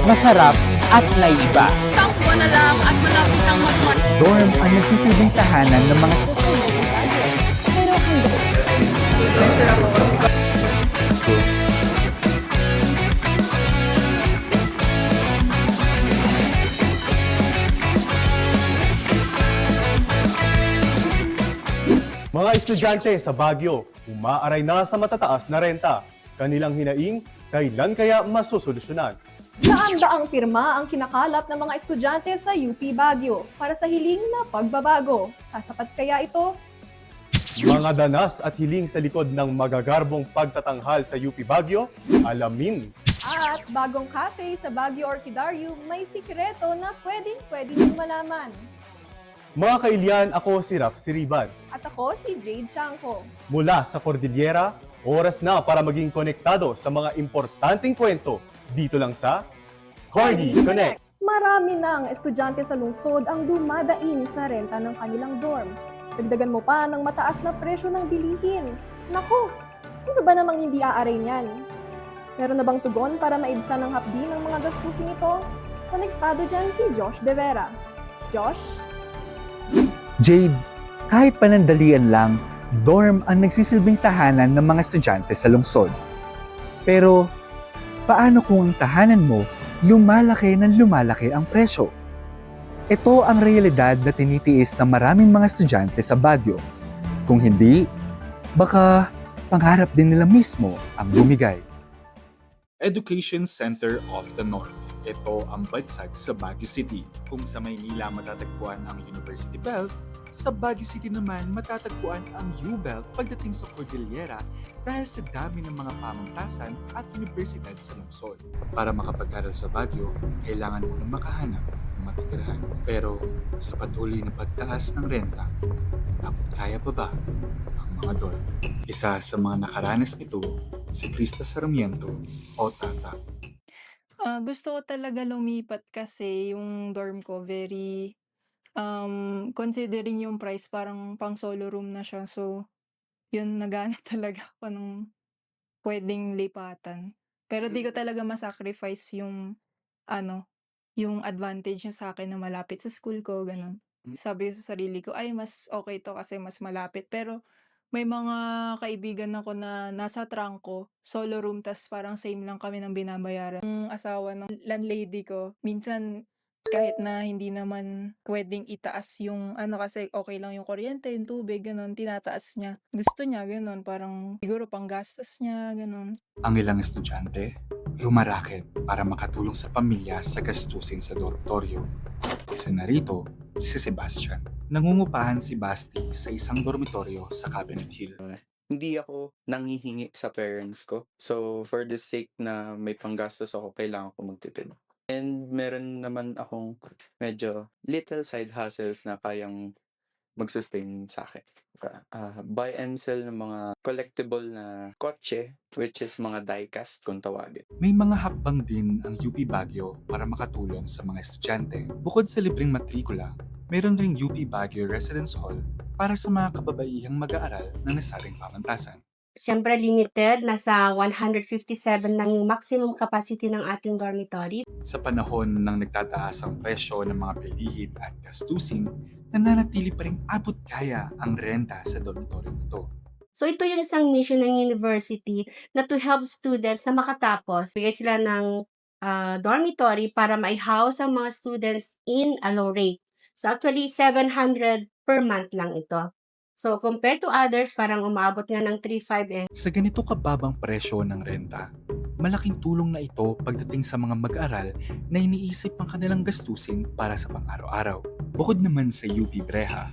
masarap at naiba. Takbo na lang at malapit ang mag- Dorm ang nagsisilbing tahanan ng mga Pero hanggang Mga estudyante sa Baguio, umaaray na sa matataas na renta. Kanilang hinaing, kailan kaya masusolusyonan? daan-daang pirma ang kinakalap ng mga estudyante sa UP Baguio para sa hiling na pagbabago. Sasapat kaya ito? Mga danas at hiling sa likod ng magagarbong pagtatanghal sa UP Baguio, alamin. At bagong cafe sa Baguio Orchidarium may sikreto na pwedeng mong malaman. Mga kailian, ako si Raf Siriban. At ako si Jade Chanko. Mula sa Cordillera, oras na para maging konektado sa mga importanteng kwento dito lang sa Cordy Connect. Marami na ang estudyante sa lungsod ang dumadaing sa renta ng kanilang dorm. Dagdagan mo pa ng mataas na presyo ng bilihin. Naku, sino ba namang hindi aaray niyan? Meron na bang tugon para maibsan ng hapdi ng mga gastusin ito? Konektado dyan si Josh De Vera. Josh? Jade, kahit panandalian lang, dorm ang nagsisilbing tahanan ng mga estudyante sa lungsod. Pero, paano kung ang tahanan mo lumalaki ng lumalaki ang presyo? Ito ang realidad na tinitiis ng maraming mga estudyante sa Baguio. Kung hindi, baka pangarap din nila mismo ang bumigay. Education Center of the North. Ito ang badsag sa Baguio City. Kung sa Maynila matatagpuan ang University Belt, sa Baguio City naman matatagpuan ang U-Belt pagdating sa Cordillera dahil sa dami ng mga pamantasan at universidad sa lungsod. Para makapag-aral sa Baguio, kailangan mo nang makahanap ng matitirahan. Pero sa patuloy na pagtaas ng renta, dapat kaya pa ba ang mga dorm? Isa sa mga nakaranas nito, si Krista Sarmiento o Tata. Gusto ko talaga lumipat kasi yung dorm ko very, considering yung price parang pang solo room na siya. So, yun naghahanap talaga ako ng puwedeng lipatan. Pero di ko talaga ma-sacrifice yung ano, yung advantage niya sa'kin na malapit sa school ko, gano'n. Sabi ko sa sarili ko, "Ay mas okey 'to kasi mas malapit." Pero may mga kaibigan ako na nasa trangko, solo room tas parang same lang kami ng binabayaran. Yung asawa ng landlady ko minsan kahit na hindi naman puwedeng itaas yung ano kasi okey lang yung kuryente, yung tubig, gano'n, tinataas niya. Gusto niya gano'n, parang siguro panggastos niya, gano'n. Ang ilang estudyante, rumaraket para makatulong sa pamilya sa gastusin sa dormitoryo. Isa na rito, si Sebastian. Nangungupahan si Basti sa isang dormitoryo sa Cabinet Hill. Hindi ako nanghihingi sa parents ko. So, for the sake na may panggastos ako, kailangan ko magtipid. And meron naman akong medyo little side hustles na kayang mag-sustain sa akin. Buy and sell ng mga collectible na kotse, which is mga diecast kung tawagin. May mga hakbang din ang UP Baguio para makatulong sa mga estudyante. Bukod sa libreng matrikula, mayroon ring UP Baguio Residence Hall para sa mga kababaihang mag-aaral ng nasabing pamantasan. Siyempre limited, nasa 157 ng maximum capacity ng ating dormitory. Sa panahon ng nagtataas ang presyo ng mga bilihin at gastusin, nananatili pa rin abot kaya ang renta sa dormitoryo nito. So ito yung isang mission ng university na to help students na makatapos. Bigay sila ng dormitory para mai-house ang mga students in a low rate. So actually, 700 per month lang ito. So compared to others, parang umabot nga ng 3,500 Sa ganito kababang presyo ng renta, malaking tulong na ito pagdating sa mga mag-aaral na iniisip ang kanilang gastusin para sa pang-araw-araw. Bukod naman sa UP Breha,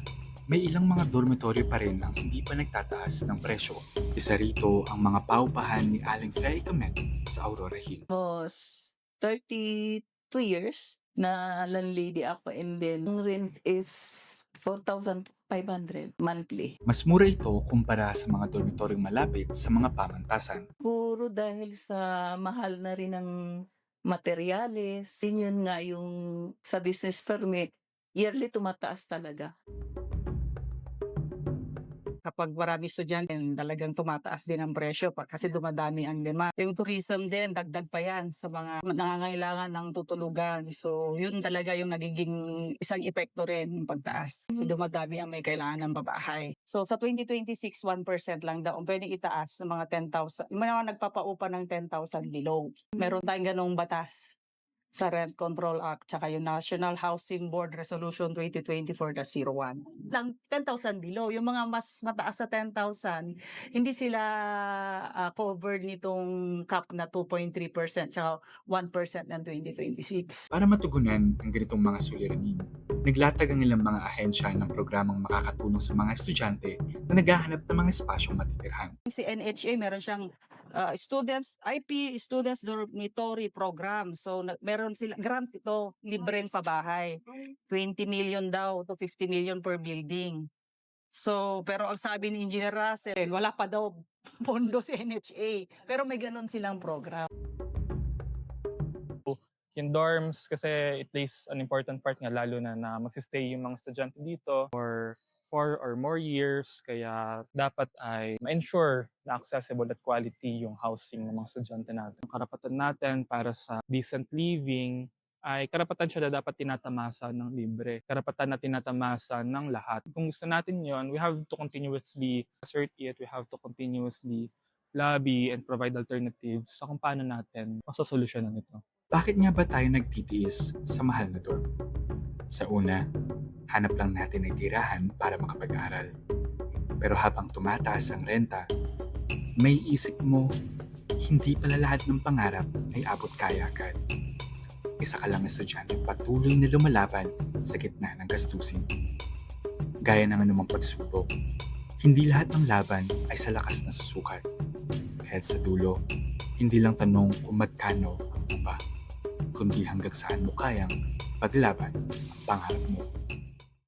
may ilang mga dormitoryo pa rin ang hindi pa nagtataas ng presyo. Isa rito ang mga paupahan ni Aling Fea Ikamet sa Aurora Hill. Almost 32 years na landlady ako, and then yung rent is 4,500 monthly. Mas mura ito kumpara sa mga dormitoryong malapit sa mga pamantasan. Siguro dahil sa mahal na rin ng materyales, yun nga yung sa business permit, yearly tumataas talaga. kapag marami estudyante, talagang tumataas din ang presyo kasi dumadami ang demand. Yung tourism din, dagdag pa yan sa mga nangangailangan ng tutulugan. So, yun talaga yung nagiging isang epekto rin ng pagtaas. So, dumadami ang may kailangan ng babahay. So, sa 2026, 1% lang daw ang pwedeng itaas ng mga 10,000. Yung mga nagpapaupa ng 10,000 below. Meron tayong ganong batas sa Rent Control Act tsaka yung National Housing Board Resolution 2024-01. Ng 10,000 below, yung mga mas mataas sa 10,000, hindi sila covered nitong cap na 2.3% tsaka 1% ng 2026. Para matugunan ang ganitong mga suliranin, naglatag ang ilang mga ahensya ng programang makakatulong sa mga estudyante na naghahanap ng mga espasyong matitirhan. Si NHA meron siyang Students Dormitory Program. So meron sila grant ito, libreng pabahay. 20 million daw to 50 million per building. So pero ang sabi ni Engineer Russell, wala pa daw pondo si NHA. Pero may ganun silang program. Yung dorms kasi it plays an important part nga lalo na magsistay yung mga estudyante dito for 4 or more years, kaya dapat ay ma-ensure na accessible at quality yung housing ng mga estudyante natin. Ang karapatan natin para sa decent living ay karapatan siya na dapat tinatamasa ng libre. Karapatan na tinatamasa ng lahat. Kung gusto natin yon, we have to continuously assert it, we have to continuously lobby and provide alternatives sa kung paano natin masosolusyonan ito. Bakit nga ba tayo nagtitiis sa mahal na dorm? Sa una, hanap lang natin ng tirahan para makapag-aral. Pero habang tumataas ang renta, may isip mo, hindi pala lahat ng pangarap ay abot kaya agad. Isa ka lang estudyante patuloy na lumalaban sa gitna ng gastusin. Gaya ng anumang pagsubok, hindi lahat ng laban ay sa lakas na susukat. Kaya't sa dulo, hindi lang tanong kung magkano ang upa, kundi hanggang saan mo kayang paglaban ang pangarap mo.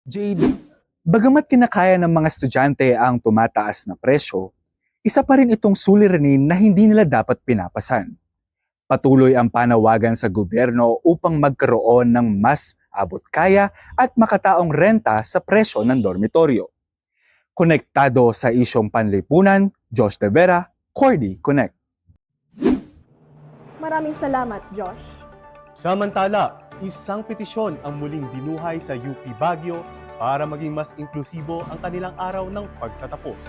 Jade, bagamat kinakaya ng mga estudyante ang tumataas na presyo, isa pa rin itong suliranin na hindi nila dapat pinapasan. Patuloy ang panawagan sa gobyerno upang magkaroon ng mas abot kaya at makataong renta sa presyo ng dormitoryo. Konektado sa isyong panlipunan, Josh De Vera, Cordy Connect. Maraming salamat, Josh. Samantala, isang petisyon ang muling binuhay sa UP Baguio para maging mas inklusibo ang kanilang araw ng pagtatapos.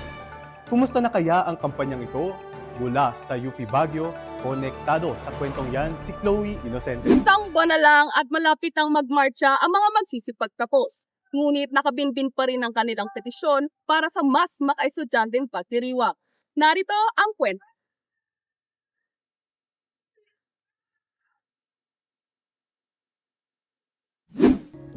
Kumusta na kaya ang kampanyang ito? Mula sa UP Baguio, konektado sa kwentong yan si Chloe Inocentes. Isang buwan na lang at malapit ang magmarcha ang mga magsisipagtapos. Ngunit nakabinbin pa rin ang kanilang petisyon para sa mas makaestudyanteng pagdiriwang. Narito ang kwento.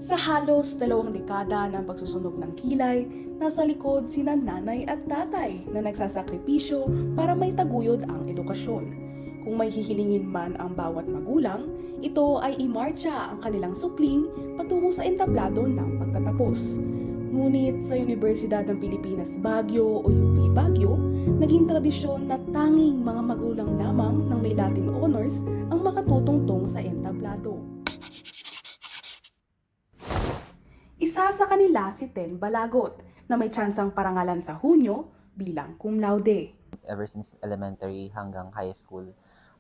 Sa halos 2 dekada ng pagsusunog ng kilay, nasa likod sina nanay at tatay na nagsasakripisyo para may taguyod ang edukasyon. Kung may hihilingin man ang bawat magulang, ito ay imarcha ang kanilang supling patungo sa entablado ng pagtatapos. Ngunit sa Universidad ng Pilipinas Baguio o UP Baguio, naging tradisyon na tanging mga magulang lamang ng may Latin honors ang makatutungtong sa entablado. Isa sa kanila si Ten Balagot na may tsansang parangalan sa Hunyo bilang cum laude. Ever since elementary hanggang high school,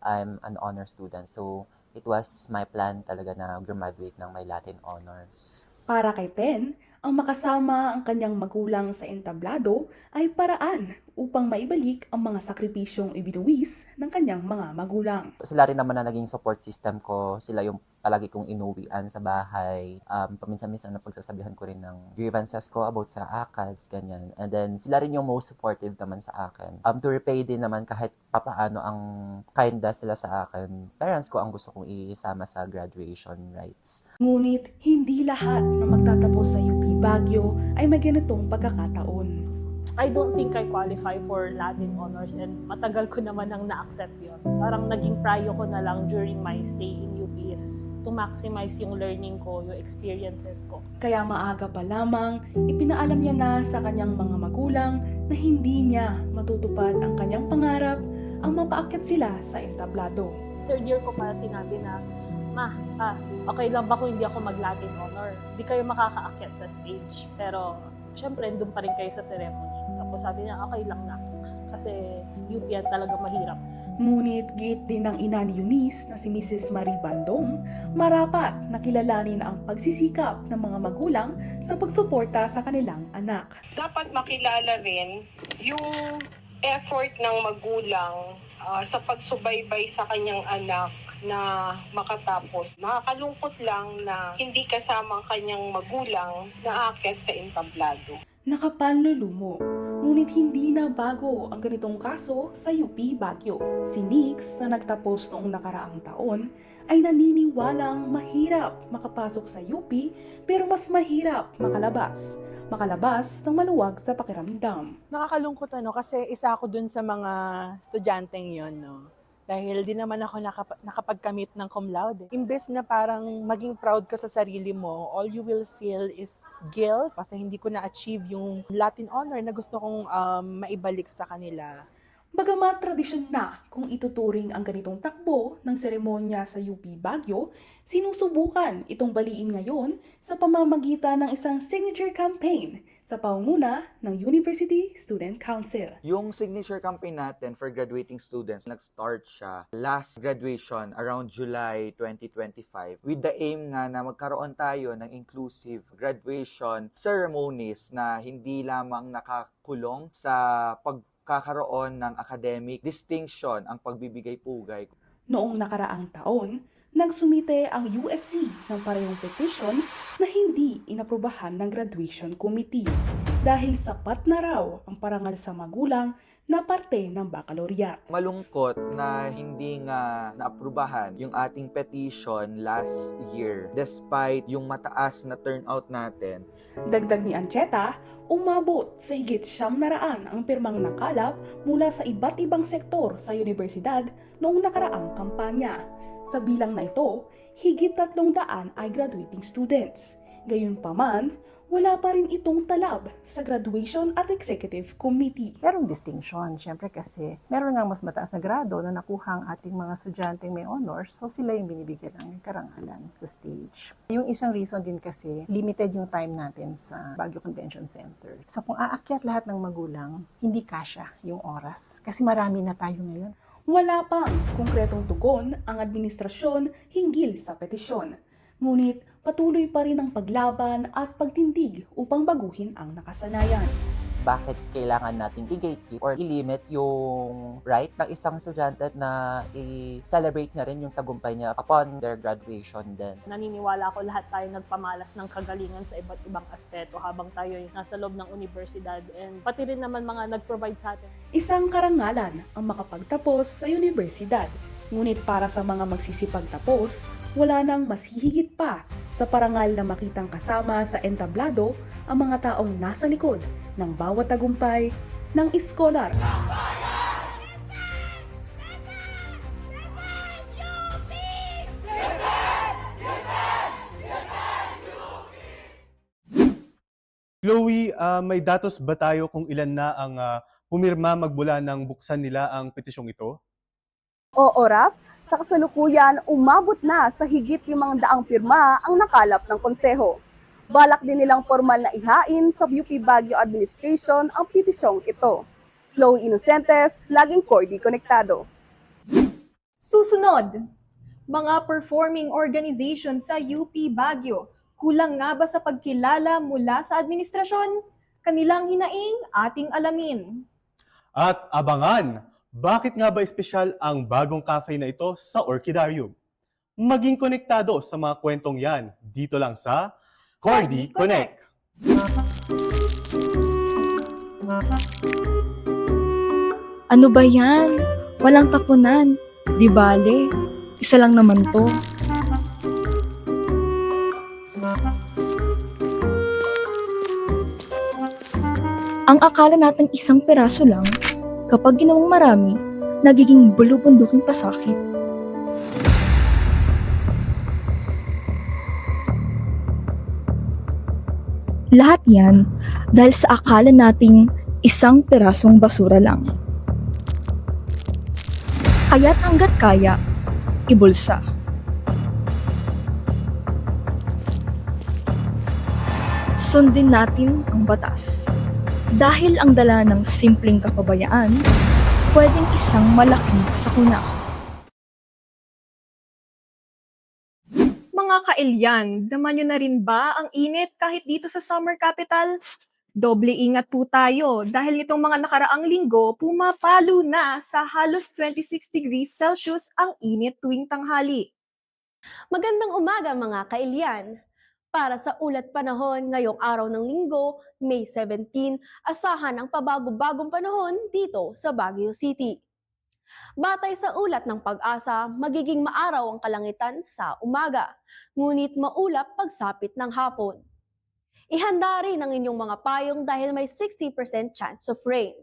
I'm an honor student. So it was my plan talaga na graduate ng may Latin honors. Para kay Ten, ang makasama ang kanyang magulang sa entablado ay paraan upang maibalik ang mga sakripisyong ibinuwis ng kanyang mga magulang. Sila rin naman na naging support system ko. Sila yung palagi kong inuwian sa bahay. Paminsan-minsan na pagsasabihan ko rin ng grievances ko about sa ACADS, ganyan. And then sila rin yung most supportive naman sa akin. To repay din naman kahit papaano ang kindness nila sa akin. Parents ko ang gusto kong isama sa graduation rites. Ngunit hindi lahat na magtatapos sa UP Baguio ay may ganitong pagkakataon. I don't think I qualify for Latin honors and matagal ko naman nang na-accept yun. Parang naging prayo ko na lang during my stay in UP is to maximize yung learning ko, yung experiences ko. Kaya maaga pa lamang, ipinaalam niya na sa kanyang mga magulang na hindi niya matutupad ang kanyang pangarap ang mapaakyat sila sa entablado. Third year ko pa sinabi na, okay lang ba kung hindi ako mag-Latin honor? Hindi kayo makakaakyat sa stage. Pero, syempre, doon pa rin kayo sa ceremony. Tapos sabi niya, okay lang na. Kasi UP yan talaga mahirap. Ngunit giit din ng ina ni Eunice na si Mrs. Marie Bandong, marapat na kilalanin ang pagsisikap ng mga magulang sa pagsuporta sa kanilang anak. Dapat makilala rin yung effort ng magulang sa pagsubaybay sa kanyang anak na makatapos. Nakakalungkot lang na hindi kasama ang kanyang magulang na aakyat sa entablado. Nakapanlulumo, ngunit hindi na bago ang ganitong kaso sa UP Baguio. Si Nix na nagtapos noong nakaraang taon ay naniniwalang mahirap makapasok sa UP pero mas mahirap makalabas. Makalabas ng maluwag sa pakiramdam. Nakakalungkot kasi isa ako dun sa mga estudyanteng yon, no? Dahil di naman ako nakapagkamit ng cum laude. Imbes na parang maging proud ka sa sarili mo, all you will feel is guilt kasi hindi ko na-achieve yung Latin honor na gusto kong maibalik sa kanila. Bagamat tradisyon na kung ituturing ang ganitong takbo ng seremonya sa UP Baguio, sinusubukan itong baliin ngayon sa pamamagitan ng isang signature campaign sa pangunguna ng University Student Council. Yung signature campaign natin for graduating students, nag-start siya last graduation around July 2025 with the aim nga na magkaroon tayo ng inclusive graduation ceremonies na hindi lamang nakakulong sa pagkakaroon ng academic distinction ang pagbibigay pugay. Noong nakaraang taon, nagsumite ang USC ng parehong petition na hindi inaprubahan ng graduation committee dahil sapat na raw ang parangal sa magulang na parte ng baccalaureate. Malungkot na hindi nga naaprubahan yung ating petition last year despite yung mataas na turnout natin. Dagdag ni Ancheta, umabot sa higit 900 ang pirmang nakalap mula sa iba't ibang sektor sa universidad noong nakaraang kampanya. Sa bilang na ito, higit 300 ay graduating students. Gayunpaman, wala pa rin itong talab sa graduation at executive committee. Merong distinction, syempre kasi meron nga mas mataas na grado na nakuha ang ating mga estudyanteng may honors, so sila yung binibigyan ng karangalan sa stage. Yung isang reason din kasi, limited yung time natin sa Baguio Convention Center. So kung aakyat lahat ng magulang, hindi kasya yung oras kasi marami na tayo ngayon. Wala pang konkretong tugon ang administrasyon hinggil sa petisyon. Ngunit patuloy pa rin ang paglaban at pagtindig upang baguhin ang nakasanayan. Bakit kailangan nating i-gatekeep or i-limit yung right ng isang estudyante na i-celebrate na rin yung tagumpay niya upon their graduation din. Naniniwala ako lahat tayo nagpamalas ng kagalingan sa iba't ibang aspeto habang tayo nasa loob ng universidad and pati rin naman mga nag-provide sa atin. Isang karangalan ang makapagtapos sa universidad. Ngunit para sa mga magsisipagtapos, wala nang mas hihigit pa sa parangal na makitang kasama sa entablado ang mga taong nasa likod ng bawat tagumpay ng iskolar. Chloe, may datos ba tayo kung ilan na ang pumirma magmula ng buksan nila ang petisyong ito? Oo, Raf. Sa kasalukuyan, umabot na sa higit 500 pirma ang nakalap ng konseho. Balak din nilang formal na ihain sa UP Baguio Administration ang petisyong ito. Chloe Inocentes, laging Cordy Konektado. Susunod, mga performing organization sa UP Baguio. Kulang nga ba sa pagkilala mula sa administrasyon? Kanilang hinaing ating alamin. At abangan, bakit nga ba espesyal ang bagong cafe na ito sa Orchidarium? Maging konektado sa mga kwentong yan dito lang sa Cordy Connect! Ano ba yan? Walang tapunan. Di bale, isa lang naman to. Ang akala natin isang peraso lang, kapag ginawang marami, nagiging bulubunduking pasakit. Lahat yan dahil sa akala nating isang perasong basura lang. Kaya't hanggat kaya, ibulsa. Sundin natin ang batas. Dahil ang dala ng simpleng kapabayaan, pwedeng isang malaking sakuna. Mga kailyan, daman nyo na rin ba ang init kahit dito sa summer capital? Doble ingat po tayo dahil nitong mga nakaraang linggo, pumapalo na sa halos 26 degrees Celsius ang init tuwing tanghali. Magandang umaga mga kailyan! Para sa ulat panahon ngayong araw ng linggo, May 17, asahan ang pabago-bagong panahon dito sa Baguio City. Batay sa ulat ng Pag-asa, magiging maaraw ang kalangitan sa umaga, ngunit maulap pagsapit ng hapon. Ihanda rin ang inyong mga payong dahil may 60% chance of rain.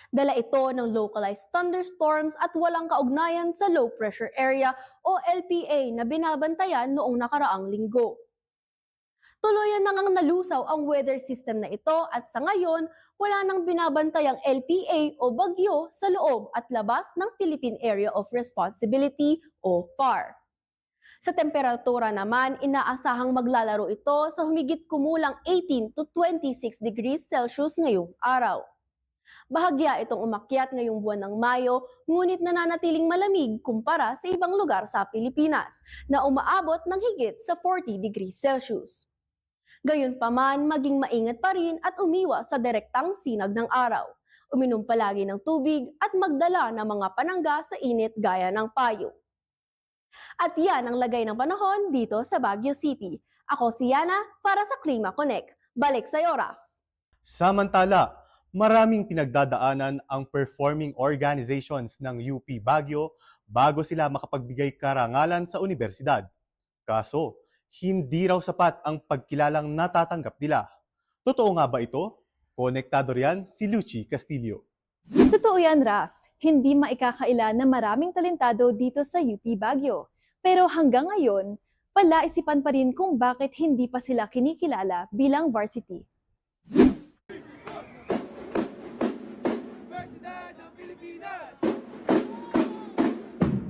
Dala ito ng localized thunderstorms at walang kaugnayan sa low pressure area o LPA na binabantayan noong nakaraang linggo. Tuluyan na ngang nalusaw ang weather system na ito at sa ngayon, wala nang binabantayang LPA o bagyo sa loob at labas ng Philippine Area of Responsibility o PAR. Sa temperatura naman, inaasahang maglalaro ito sa humigit kumulang 18 to 26 degrees Celsius ngayong araw. Bahagya itong umakyat ngayong buwan ng Mayo, ngunit nananatiling malamig kumpara sa ibang lugar sa Pilipinas na umaabot ng higit sa 40 degrees Celsius. Gayunpaman, maging maingat pa rin at umiwas sa direktang sinag ng araw. Uminom palagi ng tubig at magdala ng mga panangga sa init gaya ng payo. At yan ang lagay ng panahon dito sa Baguio City. Ako si Yana para sa Klima Connect. Balik sa'yo, Raf. Samantala, maraming pinagdadaanan ang performing organizations ng UP Baguio bago sila makapagbigay karangalan sa universidad. Kaso, hindi raw sapat ang pagkilalang natatanggap nila. Totoo nga ba ito? Konektado riyan si Lucy Castillo. Totoo yan, Raf. Hindi maikakaila na maraming talentado dito sa UP Baguio. Pero hanggang ngayon, palaisipan pa rin kung bakit hindi pa sila kinikilala bilang varsity.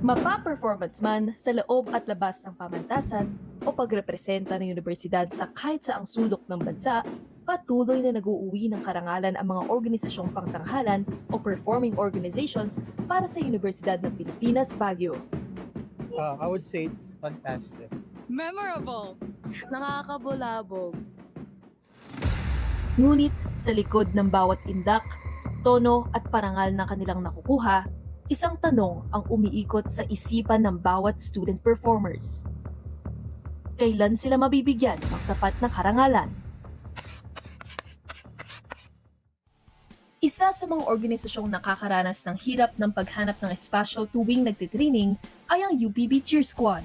Mapa-performance man sa loob at labas ng pamantasan o pagrepresenta ng universidad sa kahit saang sulok ng bansa, patuloy na nag-uuwi ng karangalan ang mga organisasyong pangtanghalan o performing organizations para sa Universidad ng Pilipinas, Baguio. I would say it's fantastic. Memorable! Nakakabulabog. Ngunit sa likod ng bawat indak, tono at parangal na kanilang nakukuha, isang tanong ang umiikot sa isipan ng bawat student performers. Kailan sila mabibigyan ng sapat na karangalan? Isa sa mga organisasyong nakakaranas ng hirap ng paghanap ng espasyo tuwing nagtitraining ay ang UPB Cheer Squad.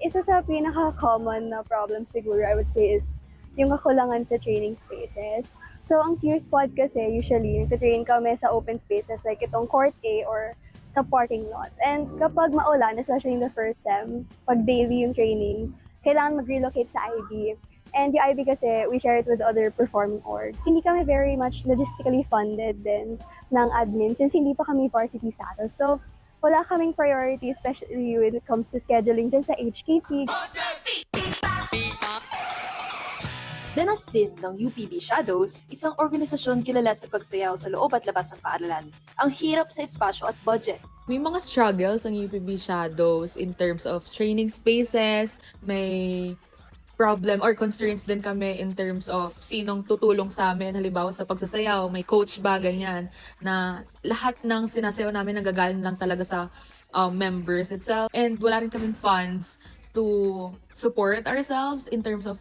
Isa sa pinaka-common na problem siguro I would say is yung kakulangan sa training spaces. So ang Cheer Squad kasi usually nagtitrain kami sa open spaces like itong Court A or sa parking lot. And kapag maulan, especially in the first sem, pag daily yung training, kailangan mag-relocate sa IB. And yung IB kasi, we share it with other performing orgs. Hindi kami very much logistically funded din ng admin since hindi pa kami varsity status. So, wala kaming priority, especially when it comes to scheduling din sa HKP. Danas din ng UPB Shadows, isang organisasyon kilala sa pagsayaw sa loob at labas ng paaralan. Ang hirap sa espasyo at budget. May mga struggles ang UPB Shadows in terms of training spaces, may problem or concerns din kami in terms of sinong tutulong sa amin, halimbawa sa pagsasayaw, may coach ba, ganyan, na lahat ng sinasayaw namin nagagaling lang talaga sa members itself. And wala rin kaming funds to support ourselves in terms of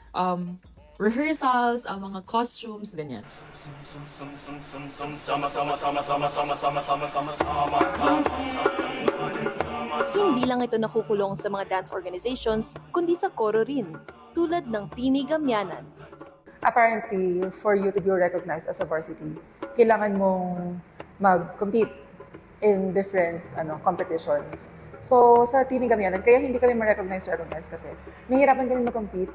rehearsals, ang mga costumes, ganyan. Hindi lang ito nakukulong sa mga dance organizations, kundi sa koro rin, tulad ng Tinig Amyanan. Apparently, for you to be recognized as a varsity, kailangan mong mag-compete in different competitions. So, sa Tinig Amyanan, kaya hindi kami ma-recognize kasi nahihirapan kami mag-compete.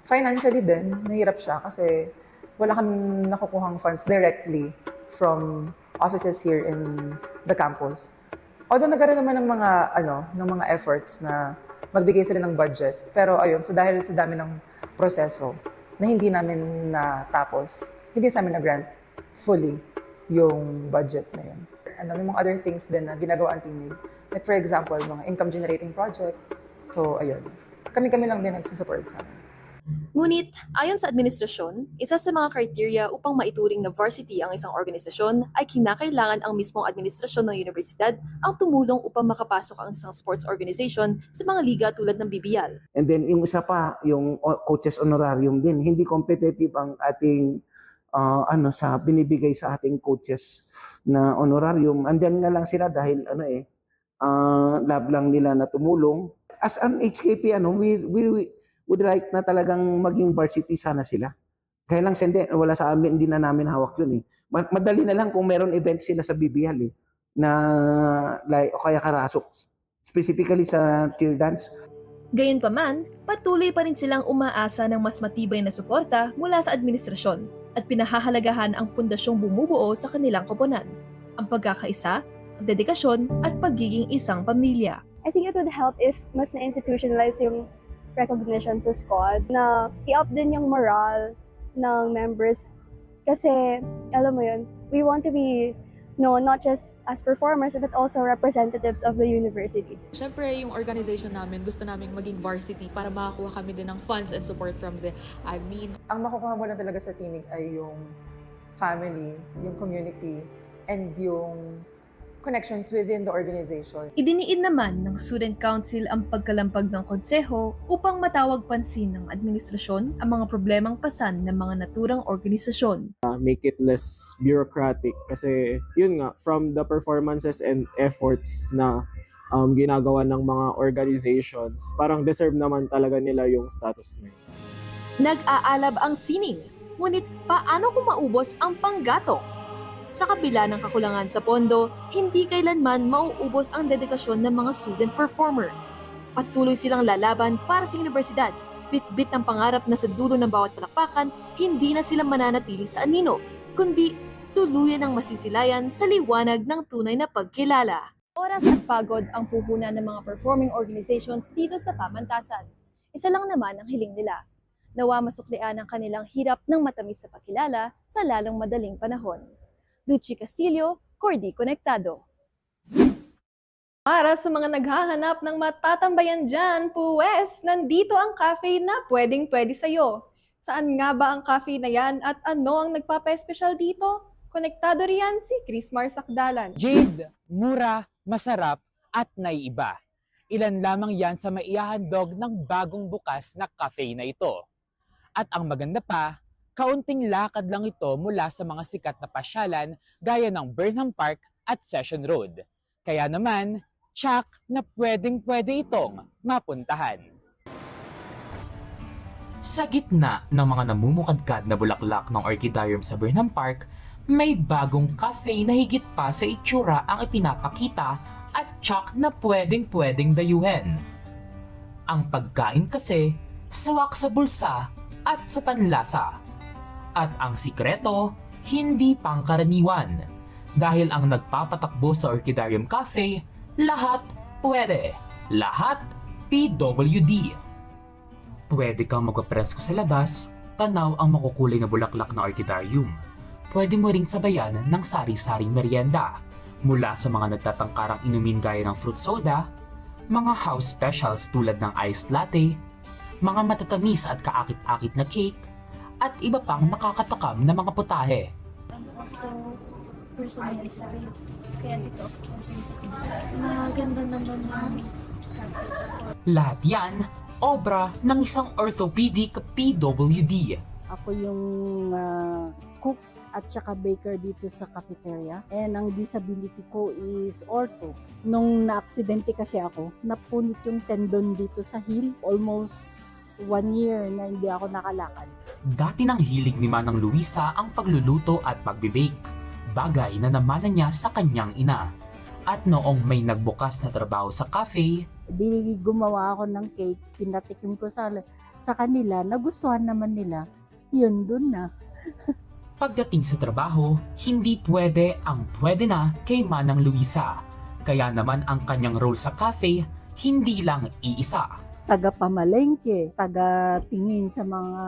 Financially din, nahirap siya kasi wala kaming nakukuhang funds directly from offices here in the campus. Although nagkaroon naman ng mga efforts na magbigay sila ng budget, pero ayun, dahil sa dami ng proseso na hindi namin natapos, hindi sa amin na-grant fully yung budget na yun. Ano, may mga other things din na ginagawa ang tinig. Like for example, mga income generating project. So, ayun. Kami-kami lang din nagsusupport sa amin. Ngunit, ayon sa administrasyon, isa sa mga kriteria upang maituring na varsity ang isang organisasyon ay kinakailangan ang mismong administrasyon ng universidad ang tumulong upang makapasok ang isang sports organization sa mga liga tulad ng BBL. And then yung isa pa, yung coaches honorarium din. Hindi competitive ang ating sa binibigay sa ating coaches na honorarium. Andiyan nga lang sila dahil love lang nila na tumulong. As an HKP, we would like na talagang maging varsity sana sila. Kaya lang wala sa amin, hindi na namin hawak yun eh. Madali na lang kung meron event sila sa BBL na like, o kaya karasok, specifically sa cheer dance. Gayunpaman, patuloy pa rin silang umaasa ng mas matibay na suporta mula sa administrasyon at pinahahalagahan ang pundasyong bumubuo sa kanilang koponan, ang pagkakaisa, ang dedikasyon at pagiging isang pamilya. I think it would help if mas na-institutionalize yung recognition sa squad, na i-up din yung morale ng members. Kasi, alam mo yun, we want to be known not just as performers but also representatives of the university. Siyempre, yung organization namin, gusto namin maging varsity para makakuha kami din ng funds and support from the admin. Ang makukuha mo lang talaga sa tinig ay yung family, yung community, and yung connections within the organization. Idiniin naman ng Student Council ang pagkalampag ng konseho upang matawag pansin ng administrasyon ang mga problemang pasan ng mga naturang organisasyon. Make it less bureaucratic kasi yun nga, from the performances and efforts na ginagawa ng mga organizations, parang deserve naman talaga nila yung status na yun. Nag-aalab ang sining, ngunit paano kung maubos ang panggatong? Sa kabila ng kakulangan sa pondo, hindi kailanman mauubos ang dedikasyon ng mga student performer. Patuloy silang lalaban para sa universidad. Bit-bit ng pangarap na sa dulo ng bawat palakpakan, hindi na sila mananatili sa anino, kundi tuluyan ng masisilayan sa liwanag ng tunay na pagkilala. Oras at pagod ang puhunan ng mga performing organizations dito sa pamantasan. Isa lang naman ang hiling nila. Nawa masuklian ang kanilang hirap ng matamis sa pagkilala sa lalong madaling panahon. Lucy Castillo, Cordy Konektado. Para sa mga naghahanap ng matatambayan dyan, puwes, nandito ang cafe na pwedeng-pwede sa'yo. Saan nga ba ang cafe na yan at ano ang nagpapa-espesyal dito? Konektado riyan si Chrismar Sakdalan. Jade, mura, masarap at naiiba. Ilan lamang yan sa maihahandog ng bagong bukas na cafe na ito. At ang maganda pa, kaunting lakad lang ito mula sa mga sikat na pasyalan gaya ng Burnham Park at Session Road. Kaya naman, tsak na pwedeng-pwede itong mapuntahan. Sa gitna ng mga namumukadkad na bulaklak ng orchidarium sa Burnham Park, may bagong cafe na higit pa sa itsura ang ipinapakita at tsak na pwedeng-pwedeng dayuhin. Ang pagkain kasi, sawak sa bulsa at sa panlasa. At ang sikreto, hindi pangkaraniwan. Dahil ang nagpapatakbo sa Orchidarium Cafe, lahat pwede. Lahat PWD. Pwede kang magpapresko sa labas, tanaw ang makukulay na bulaklak na orchidarium. Pwede mo ring sabayan ng sari-saring merienda. Mula sa mga nagtatangkarang inumin gaya ng fruit soda, mga house specials tulad ng iced latte, mga matatamis at kaakit-akit na cake, at iba pang nakakatakam na mga putahe. So, personally sabi, kaya dito, maganda naman ng Lahat yan, obra ng isang orthopedic PWD. Ako yung cook at saka baker dito sa cafeteria. And ang disability ko is ortho. Nung na-aksidente kasi ako, napunit yung tendon dito sa heel. Almost 1 year na hindi ako nakalakad. Dati nang hilig ni Manang Luisa ang pagluluto at pagbibake, bagay na namana niya sa kanyang ina. At noong may nagbukas na trabaho sa cafe, Di gumawa ako ng cake, pinatikim ko sa kanila, nagustuhan naman nila, yun dun na. Pagdating sa trabaho, hindi pwede ang pwede na kay Manang Luisa. Kaya naman ang kanyang role sa cafe, hindi lang iisa. taga-pamalengke, taga-tingin sa mga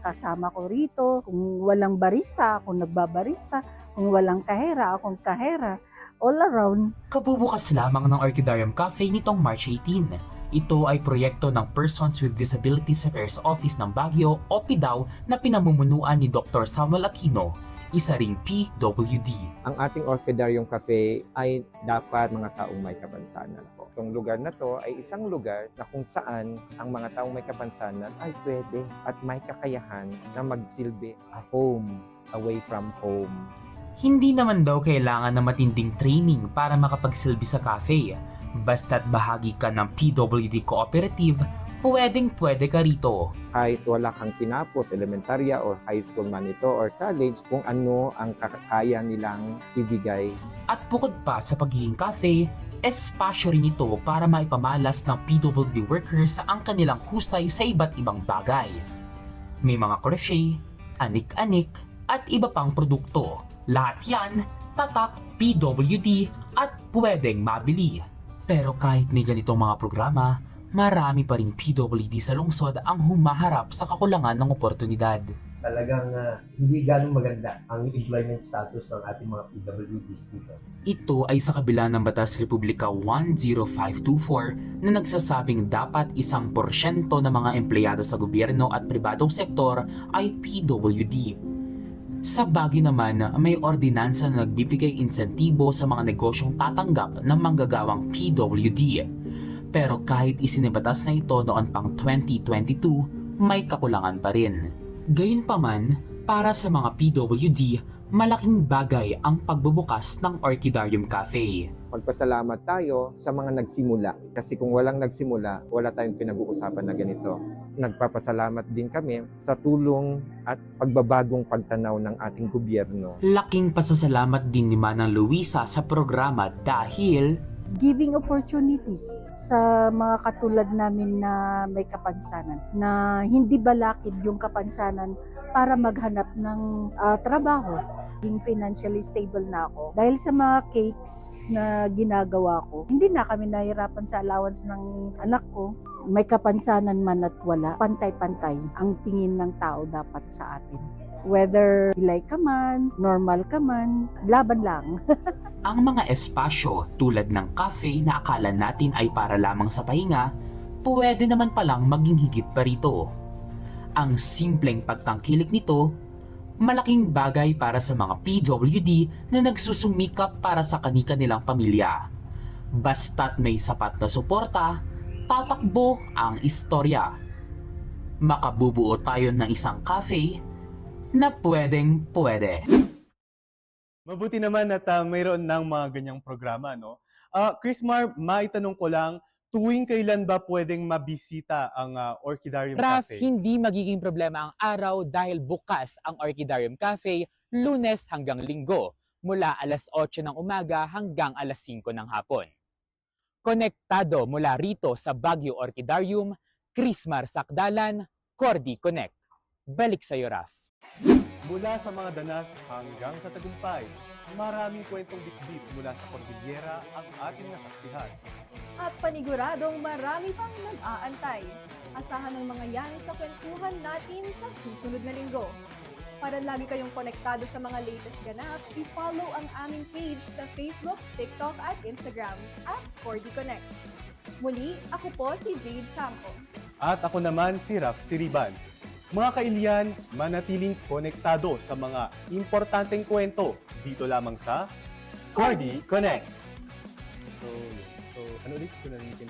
kasama ko rito. Kung walang barista, akong nagbabarista. Kung walang kahera, akong kahera. All around. Kabubukas lamang ng Orchidarium Cafe nitong March 18. Ito ay proyekto ng Persons with Disabilities Affairs Office ng Baguio o PIDAW na pinamumunuan ni Dr. Samuel Aquino, isa ring PWD. Ang ating Orchidarium Cafe ay dapat mga taong may kapansanan po. Itong lugar na to ay isang lugar na kung saan ang mga taong may kapansanan ay pwede at may kakayahan na magsilbi a home away from home. Hindi naman daw kailangan na matinding training para makapagsilbi sa cafe. Basta't bahagi ka ng PWD Cooperative, pwedeng-pwede ka rito. Kahit wala kang tinapos, elementarya or high school man ito or college, kung ano ang kaya nilang ibigay. At bukod pa sa pagiging cafe, espasyo rin ito para maipamalas ng PWD workers ang kanilang husay sa iba't ibang bagay. May mga crochet, anik-anik, at iba pang produkto. Lahat yan, tatak PWD at pwedeng mabili. Pero kahit may ganitong mga programa, marami pa rin PWD sa lungsod ang humaharap sa kakulangan ng oportunidad. Talagang hindi ganong maganda ang employment status ng ating mga PWDs dito. Ito ay sa kabila ng Batas Republika 10524 na nagsasabing dapat 1% ng mga empleyado sa gobyerno at pribadong sektor ay PWD. Sa Baguio naman, may ordinansa na nagbibigay insentibo sa mga negosyong tatanggap ng manggagawang PWD. Pero kahit isinibatas na ito noon pang 2022, may kakulangan pa rin. Gayunpaman, para sa mga PWD, malaking bagay ang pagbubukas ng Orchidarium Cafe. Magpasalamat tayo sa mga nagsimula. Kasi kung walang nagsimula, wala tayong pinag-uusapan na ganito. Nagpapasalamat din kami sa tulong at pagbabagong pagtanaw ng ating gobyerno. Laking pasasalamat din ni Manang Luisa sa programa dahil Giving opportunities sa mga katulad namin na may kapansanan, na hindi balakid yung kapansanan para maghanap ng trabaho. Financially stable na ako. Dahil sa mga cakes na ginagawa ko, hindi na kami nahirapan sa allowance ng anak ko. May kapansanan man at wala, pantay-pantay ang tingin ng tao dapat sa atin. Whether hilay ka man, normal ka man, laban lang. ang mga espasyo tulad ng cafe na akala natin ay para lamang sa pahinga, pwede naman palang maging higit pa rito. Ang simpleng pagtangkilik nito, malaking bagay para sa mga PWD na nagsusumikap para sa kani-kanilang pamilya. Basta't may sapat na suporta, tatakbo ang istorya. Makabubuo tayo ng isang cafe na pwedeng pwede. Mabuti naman at mayroon ng mga ganyang programa, no? Chris Mar, maitanong ko lang, tuwing kailan ba pwedeng mabisita ang Orchidarium Raf, Cafe? hindi magiging problema ang araw dahil bukas ang Orchidarium Cafe Lunes hanggang Linggo mula alas 8 ng umaga hanggang alas 5 ng hapon. Konektado mula rito sa Baguio Orchidarium, Chrismar Sakdalan, Cordy Connect. Balik sa iyo, Raf. Mula sa mga danas hanggang sa tagumpay, maraming kwentong bitbit mula sa Cordillera ang ating nasaksihan. At paniguradong marami pang nag-aantay. Asahan ng mga yan sa kwentuhan natin sa susunod na linggo. Para lagi kayong konektado sa mga latest ganap, i-follow ang aming page sa Facebook, TikTok at Instagram @Cordy Connect. Muli, ako po si Jade Champo. At ako naman si Raf Siriban. Mga kailian, manatiling konektado sa mga importanteng kwento dito lamang sa Cordy Connect. So ano ulit? Kung narinig